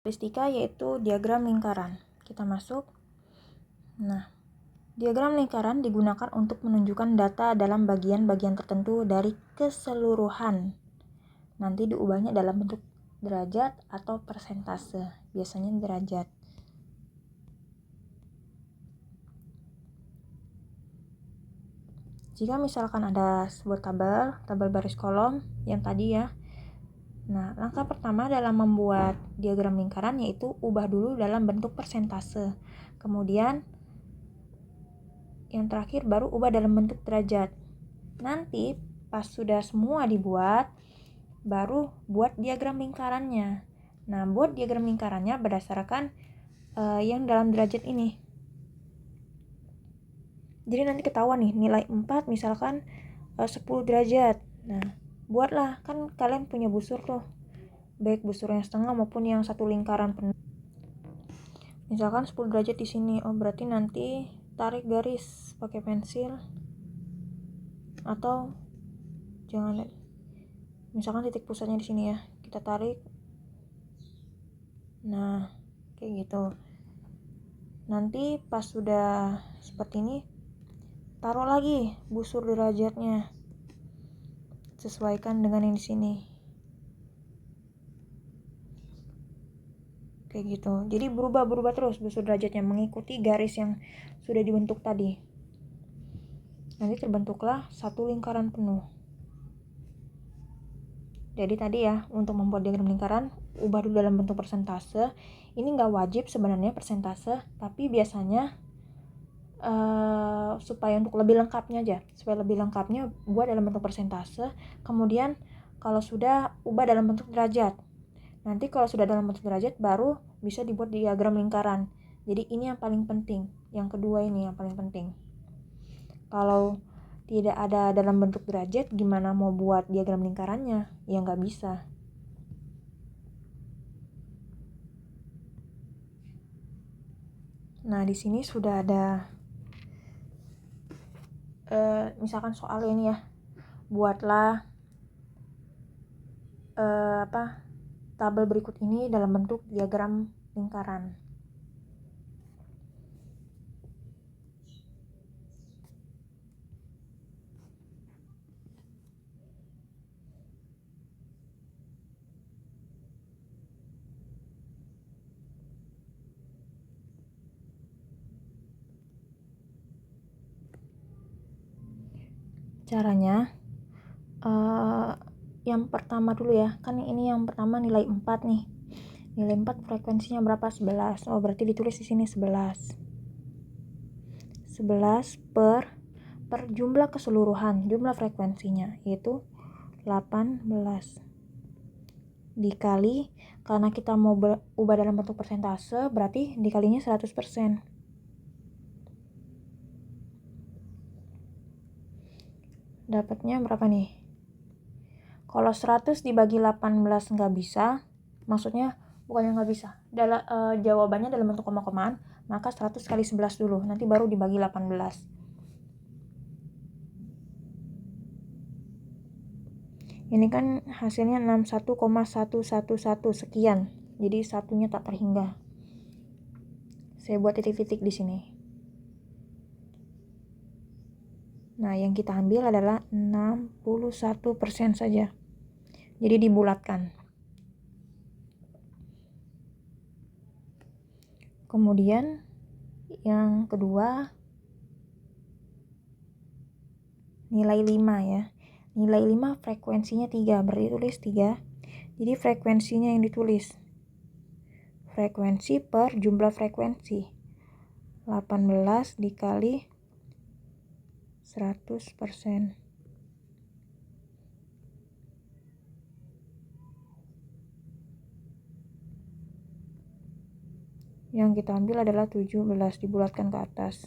Karakteristika yaitu diagram lingkaran. Kita masuk. Nah, diagram lingkaran digunakan untuk menunjukkan data dalam bagian-bagian tertentu dari keseluruhan. Nanti diubahnya dalam bentuk derajat atau persentase. Biasanya derajat. Jika misalkan ada sebuah tabel baris kolom yang tadi ya. Nah, langkah pertama dalam membuat diagram lingkaran yaitu ubah dulu dalam bentuk persentase. Kemudian yang terakhir baru ubah dalam bentuk derajat. Nanti pas sudah semua dibuat, baru buat diagram lingkarannya. Nah, buat diagram lingkarannya berdasarkan yang dalam derajat ini. Jadi nanti ketahuan nih nilai 4 misalkan 10 derajat. Nah, buatlah, kan kalian punya busur tuh, baik busur yang setengah maupun yang satu lingkaran penuh. Misalkan 10 derajat di sini, berarti nanti tarik garis pakai pensil atau jangan, misalkan titik pusatnya di sini ya, kita tarik. Nah, kayak gitu. Nanti pas sudah seperti ini, taruh lagi busur derajatnya, sesuaikan dengan yang di sini. Kayak gitu. Jadi berubah terus busur derajatnya mengikuti garis yang sudah dibentuk tadi. Nanti terbentuklah satu lingkaran penuh. Jadi tadi ya, untuk membuat diagram lingkaran, ubah dulu dalam bentuk persentase. Ini nggak wajib sebenarnya persentase, tapi biasanya supaya untuk lebih lengkapnya aja, buat dalam bentuk persentase. Kemudian kalau sudah, ubah dalam bentuk derajat. Nanti kalau sudah dalam bentuk derajat baru bisa dibuat diagram lingkaran. Jadi ini yang paling penting. Yang kedua ini yang paling penting. Kalau tidak ada dalam bentuk derajat, gimana mau buat diagram lingkarannya? Ya nggak bisa. Nah, di sini sudah ada misalkan soal ini ya. Buatlah tabel berikut ini dalam bentuk diagram lingkaran. Caranya yang pertama dulu ya, kan ini yang pertama nilai 4 nih. Nilai 4 frekuensinya berapa? 11. Berarti ditulis di sini 11. 11 per jumlah keseluruhan, jumlah frekuensinya yaitu 18 dikali, karena kita mau ubah dalam bentuk persentase, berarti dikalinya 100%. Dapatnya berapa nih? Kalau 100 dibagi 18 nggak bisa, maksudnya bukannya nggak bisa, jawabannya dalam bentuk koma-komaan, maka 100 kali 11 dulu, nanti baru dibagi 18. Ini kan hasilnya 61,111 sekian, jadi satunya tak terhingga. Saya buat titik-titik di sini. Nah, yang kita ambil adalah 61% saja. Jadi dibulatkan. Kemudian yang kedua, nilai 5 ya. Nilai 5 frekuensinya 3, berarti tulis 3. Jadi frekuensinya yang ditulis. Frekuensi per jumlah frekuensi. 18 dikali 100%. Yang kita ambil adalah 17, dibulatkan ke atas.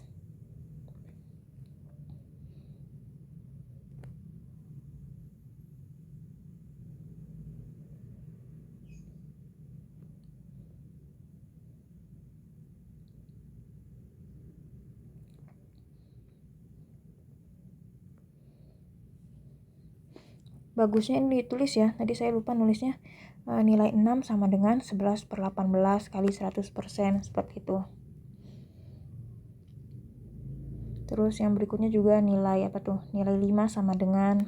Bagusnya ini ditulis ya, tadi saya lupa nulisnya. nilai 6 sama dengan 11/18 kali 100%, seperti itu. Terus yang berikutnya juga nilai nilai 5 sama dengan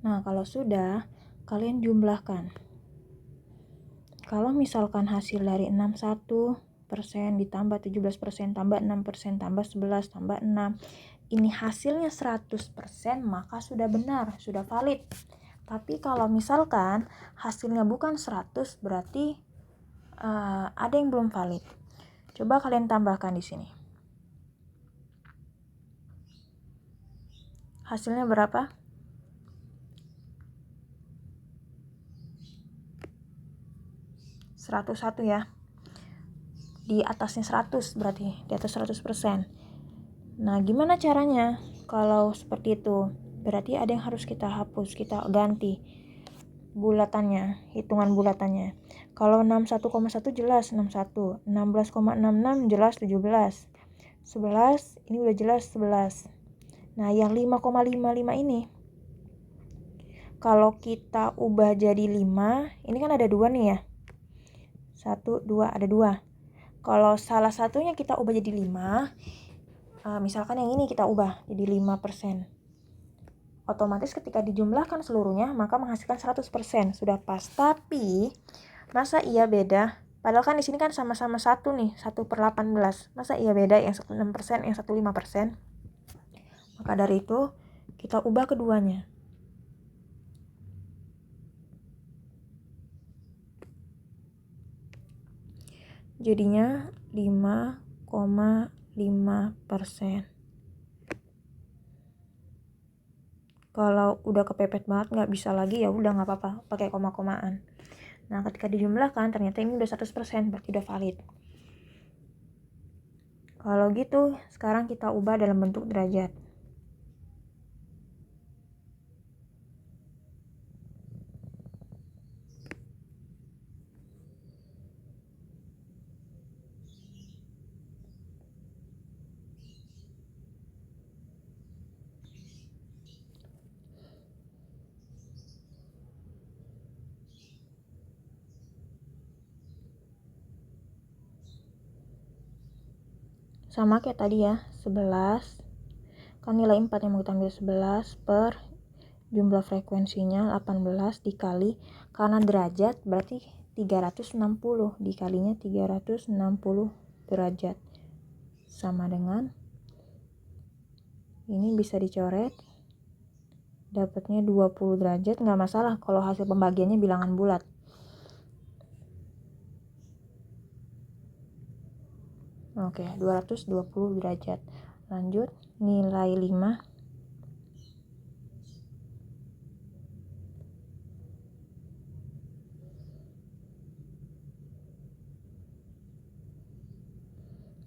Nah, kalau sudah, kalian jumlahkan. Kalau misalkan hasil dari 61% ditambah 17% tambah 6% tambah 11 tambah 6, ini hasilnya 100%, maka sudah benar, sudah valid. Tapi kalau misalkan hasilnya bukan 100, berarti ada yang belum valid. Coba kalian tambahkan di sini. Hasilnya berapa? 101 ya. Di atasnya 100 berarti, di atas 100%. Nah, gimana caranya? Kalau seperti itu, berarti ada yang harus kita hapus, kita ganti bulatannya, hitungan bulatannya. Kalau 61,1 jelas 61, 16,66 jelas 17, 11 ini udah jelas 11. Nah, yang 5,55 ini kalau kita ubah jadi 5, ini kan ada 2 nih ya. 1, 2, ada 2. Kalau salah satunya kita ubah jadi 5, misalkan yang ini kita ubah jadi 5%. Otomatis ketika dijumlahkan seluruhnya, maka menghasilkan 100%. Sudah pas. Tapi, masa iya beda? Padahal kan di sini kan sama-sama 1 nih, 1/18. Masa iya beda yang 6%, yang 5%? Maka dari itu, kita ubah keduanya. Jadinya 5,5%. Kalau udah kepepet banget nggak bisa lagi, ya udah nggak apa-apa, pakai koma-komaan. Nah, ketika dijumlahkan ternyata ini udah 100%, berarti udah valid. Kalau gitu, sekarang kita ubah dalam bentuk derajat. Sama kayak tadi ya, 11. Kan nilai 4 yang mau kita ambil 11 per jumlah frekuensinya 18 dikali, karena derajat berarti 360, dikalinya 360 derajat. Sama dengan, ini bisa dicoret, dapatnya 20 derajat, nggak masalah kalau hasil pembagiannya bilangan bulat. Oke, 220 derajat. Lanjut, nilai 5.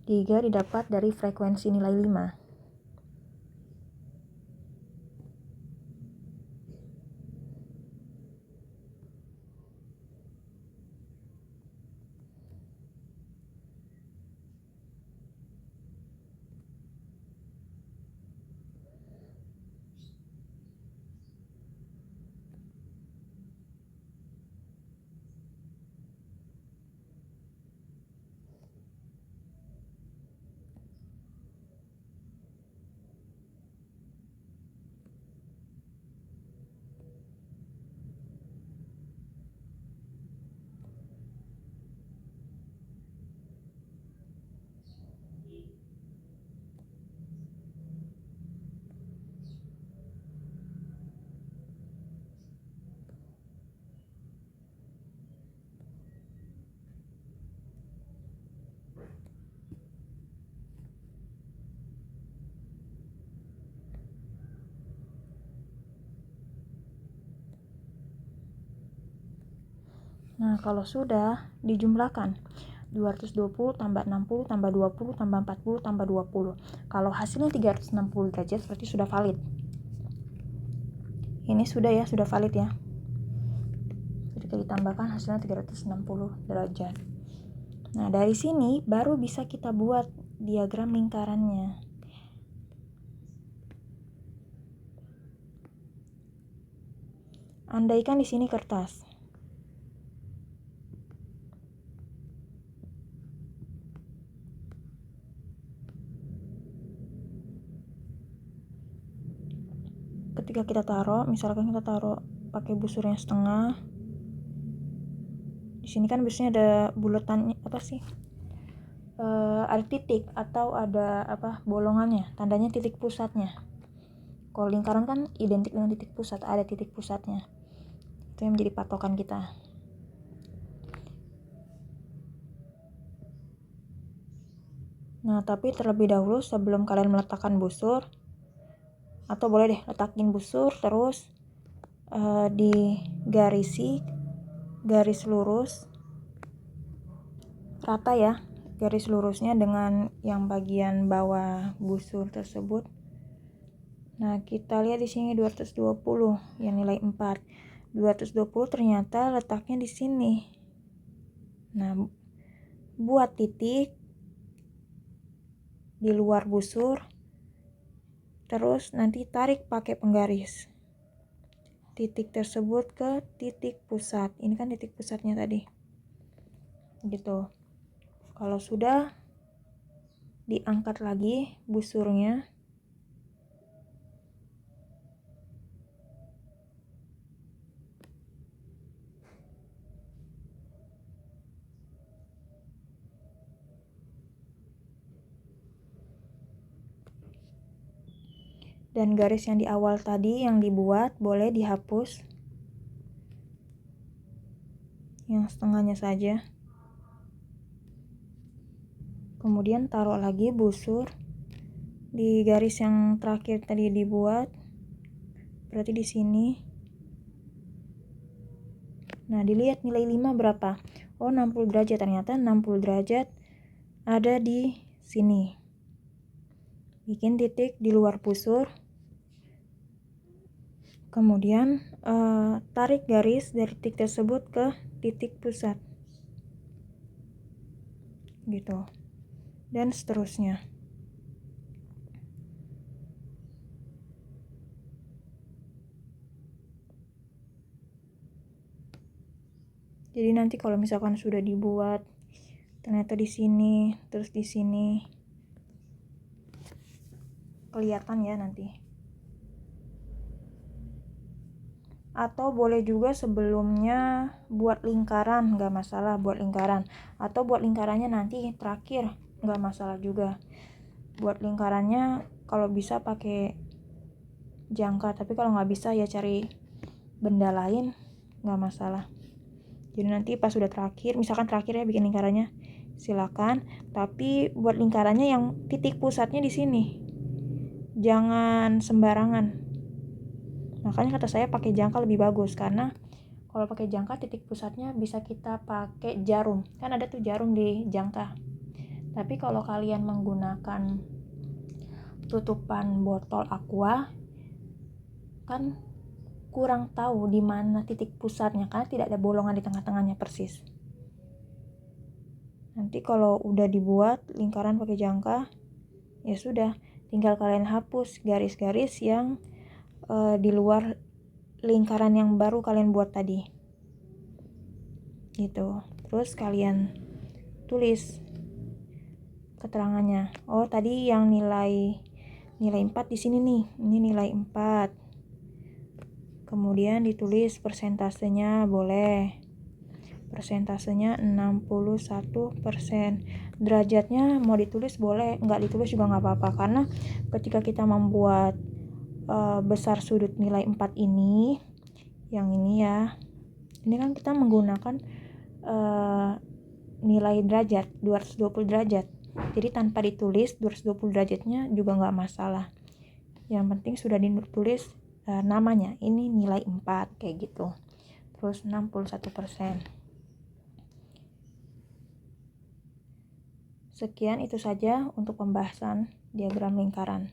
Tiga didapat dari frekuensi nilai 5. Nah, kalau sudah dijumlahkan 220 tambah 60 tambah 20 tambah 40 tambah 20. Kalau hasilnya 360 derajat berarti sudah valid. Ini sudah valid ya. Ketika ditambahkan hasilnya 360 derajat. Nah, dari sini baru bisa kita buat diagram lingkarannya. Andaikan di sini kertas. Ketika kita taruh, misalkan kita taruh pakai busurnya setengah. Di sini kan biasanya ada buletannya ada titik atau ada bolongannya, tandanya titik pusatnya. Kalau lingkaran kan identik dengan titik pusat, ada titik pusatnya. Itu yang menjadi patokan kita. Nah, tapi terlebih dahulu sebelum kalian meletakkan busur, atau boleh deh letakin busur terus digarisi garis lurus rata ya, garis lurusnya dengan yang bagian bawah busur tersebut. Nah, kita lihat di sini 220 yang nilai 4. 220 ternyata letaknya di sini. Nah, buat titik di luar busur, terus nanti tarik pakai penggaris titik tersebut ke titik pusat. Ini kan titik pusatnya tadi, gitu. Kalau sudah, diangkat lagi busurnya. Dan garis yang di awal tadi yang dibuat boleh dihapus, yang setengahnya saja. Kemudian taruh lagi busur di garis yang terakhir tadi dibuat, berarti di sini. Nah, dilihat nilai 5 berapa? Oh, 60 derajat. Ternyata 60 derajat ada di sini. Bikin titik di luar busur. Kemudian tarik garis dari titik tersebut ke titik pusat. Gitu. Dan seterusnya. Jadi nanti kalau misalkan sudah dibuat ternyata di sini, terus di sini, kelihatan ya nanti. Atau boleh juga sebelumnya buat lingkaran, nggak masalah buat lingkaran. Atau buat lingkarannya nanti terakhir, nggak masalah juga. Buat lingkarannya kalau bisa pakai jangka, tapi kalau nggak bisa ya cari benda lain, nggak masalah. Jadi nanti pas sudah terakhir, misalkan terakhir ya bikin lingkarannya, silakan. Tapi buat lingkarannya yang titik pusatnya di sini, jangan sembarangan. Makanya kata saya pakai jangka lebih bagus, karena kalau pakai jangka titik pusatnya bisa kita pakai jarum. Kan ada tuh jarum di jangka. Tapi kalau kalian menggunakan tutupan botol aqua, kan kurang tahu di mana titik pusatnya karena tidak ada bolongan di tengah-tengahnya persis. Nanti kalau udah dibuat lingkaran pakai jangka, ya sudah, tinggal kalian hapus garis-garis yang di luar lingkaran yang baru kalian buat tadi. Gitu. Terus kalian tulis keterangannya. Oh, tadi yang nilai 4 di sini nih. Ini nilai 4. Kemudian ditulis persentasenya, boleh. Persentasenya 61%. Derajatnya mau ditulis boleh, nggak ditulis juga nggak apa-apa, karena ketika kita membuat besar sudut nilai 4 ini, yang ini ya, ini kan kita menggunakan nilai derajat 220 derajat. Jadi tanpa ditulis 220 derajatnya juga nggak masalah. Yang penting sudah ditulis namanya, ini nilai 4 kayak gitu. Terus 61%. Sekian itu saja untuk pembahasan diagram lingkaran.